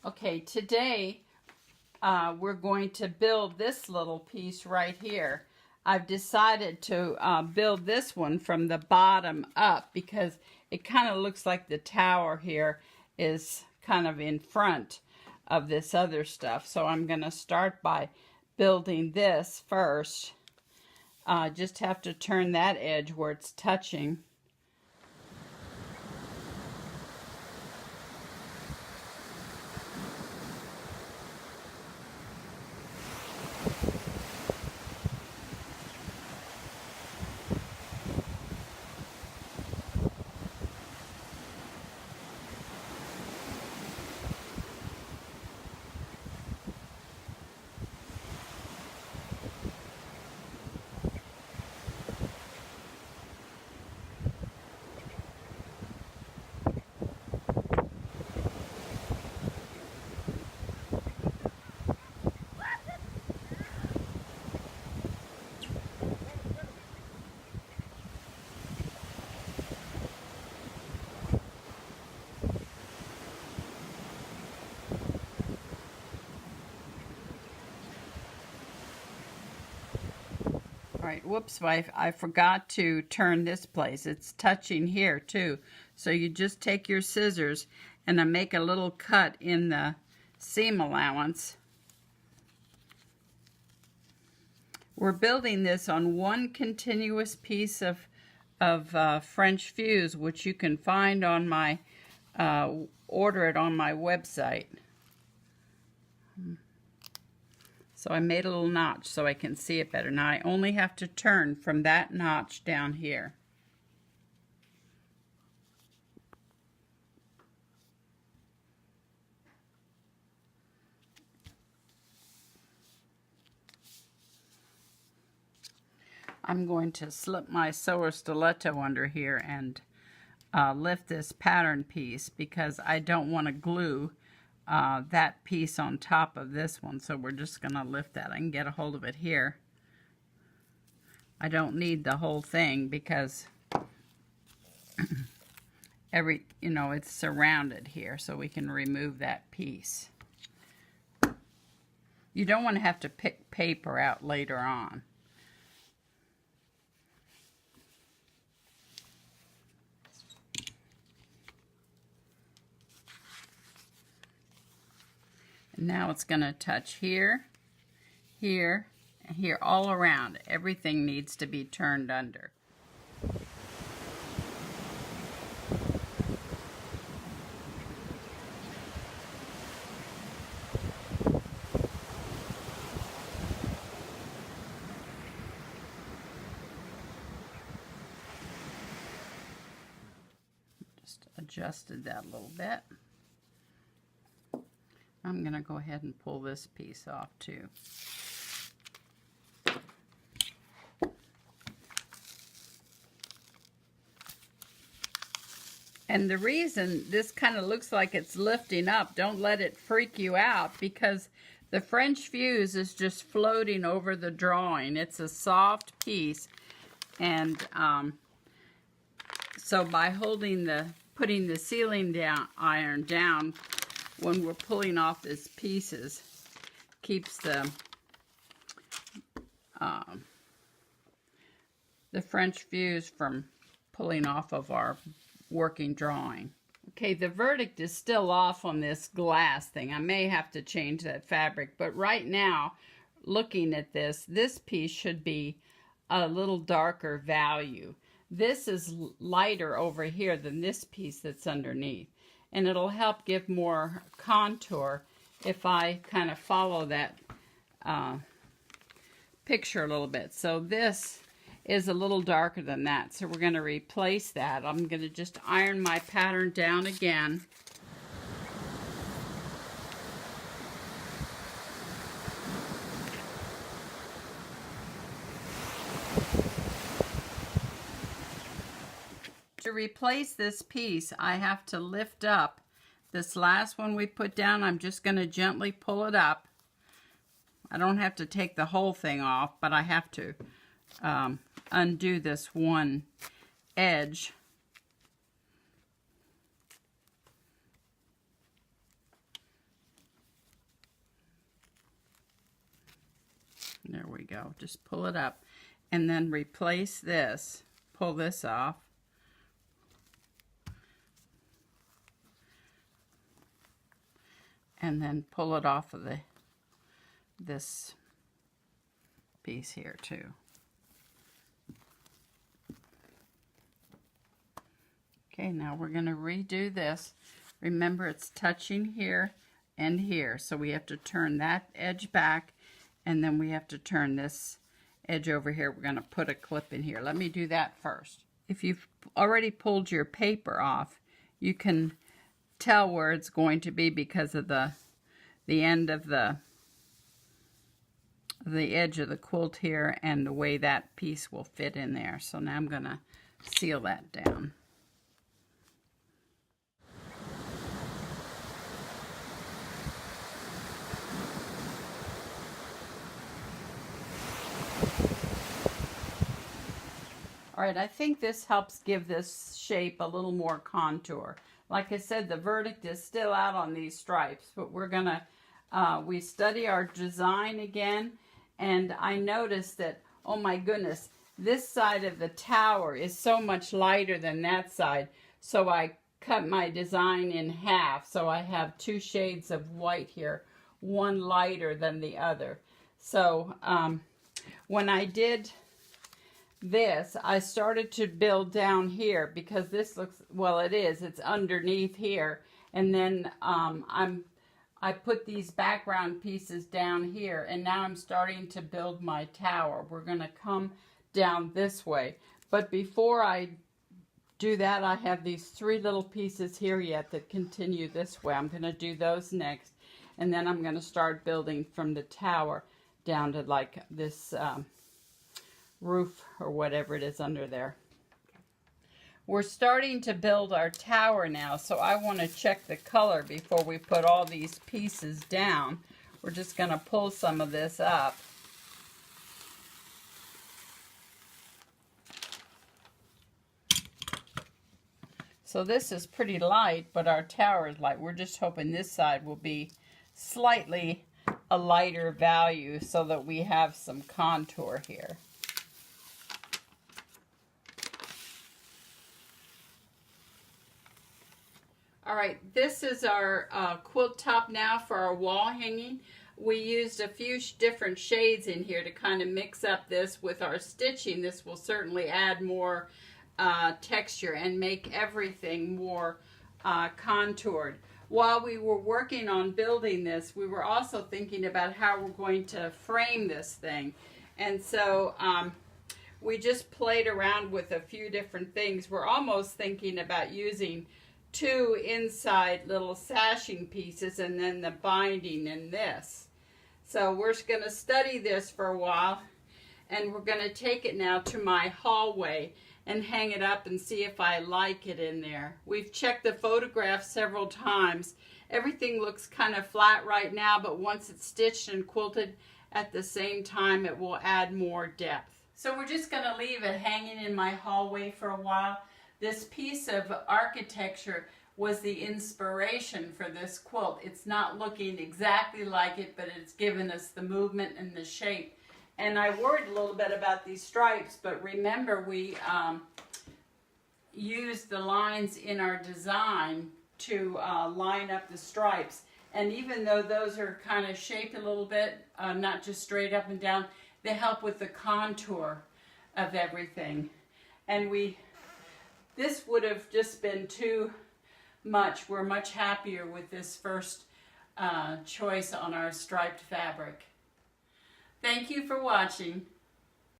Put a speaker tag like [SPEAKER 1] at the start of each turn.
[SPEAKER 1] Okay, today we're going to build this little piece right here. I've decided to build this one from the bottom up because it kind of looks like the tower here is kind of in front of this other stuff. So I'm going to start by building this first. Just have to turn that edge where it's touching. All right, whoops, I forgot to turn this place. It's touching here too. So you just take your scissors and I make a little cut in the seam allowance. We're building this on one continuous piece of French fuse, which you can find on my, order it on my website. So I made a little notch so I can see it better. Now I only have to turn from that notch down here. I'm going to slip my sewer stiletto under here and lift this pattern piece because I don't want to glue that piece on top of this one, so we're just going to lift that. I can get a hold of it here. I don't need the whole thing because it's surrounded here, so we can remove that piece. You don't want to have to pick paper out later on. Now it's going to touch here, here, and here, all around. Everything needs to be turned under. Just adjusted that a little bit. I'm going to go ahead and pull this piece off too. And the reason this kind of looks like it's lifting up, don't let it freak you out, because the French fuse is just floating over the drawing. It's a soft piece, and so by putting the sealing iron down when we're pulling off these pieces, keeps the French fuse from pulling off of our working drawing. Okay, the verdict is still off on this glass thing. I may have to change that fabric, but right now, looking at this piece should be a little darker value. This is lighter over here than this piece that's underneath. And it'll help give more contour if I kind of follow that picture a little bit. So this is a little darker than that, so we're going to replace that. I'm going to just iron my pattern down again. To replace this piece, I have to lift up this last one we put down. I'm just going to gently pull it up. I don't have to take the whole thing off, but I have to undo this one edge. go. Just pull it up and then replace this. Pull this off. And then pull it off of this piece here too. Okay, now we're going to redo this. Remember, it's touching here and here, so we have to turn that edge back, and then we have to turn this edge over here. We're going to put a clip in here. Let me do that first. If you've already pulled your paper off, you can tell where it's going to be because of the end of the edge of the quilt here and the way that piece will fit in there. So now I'm going to seal that down. All right, I think this helps give this shape a little more contour. Like I said, the verdict is still out on these stripes, but we're gonna, we study our design again, and I noticed that, oh my goodness, this side of the tower is so much lighter than that side, so I cut my design in half, so I have two shades of white here, one lighter than the other. So when I did this, I started to build down here because this looks, well, it's underneath here, and then I put these background pieces down here, and now I'm starting to build my tower. We're gonna come down this way, but before I do that, I have these three little pieces here yet that continue this way. I'm gonna do those next, and then I'm gonna start building from the tower down to like this roof or whatever it is under there. We're starting to build our tower now, so I want to check the color before we put all these pieces down. We're just going to pull some of this up. So this is pretty light, but our tower is light. We're just hoping this side will be slightly a lighter value so that we have some contour here. All right, this is our quilt top now for our wall hanging. We used a few different shades in here to kind of mix up this with our stitching. This will certainly add more texture and make everything more contoured. While we were working on building this, we were also thinking about how we're going to frame this thing. And so we just played around with a few different things. We're almost thinking about using two inside little sashing pieces and then the binding in this. So we're going to study this for a while, and we're going to take it now to my hallway and hang it up and see if I like it in there. We've checked the photographs several times. Everything looks kind of flat right now, but once it's stitched and quilted at the same time, it will add more depth. So we're just going to leave it hanging in my hallway for a while. This piece of architecture was the inspiration for this quilt. It's not looking exactly like it, but it's given us the movement and the shape. And I worried a little bit about these stripes, but remember we used the lines in our design to line up the stripes. And even though those are kind of shaped a little bit, not just straight up and down, they help with the contour of everything. And this would have just been too much. We're much happier with this first choice on our striped fabric. Thank you for watching.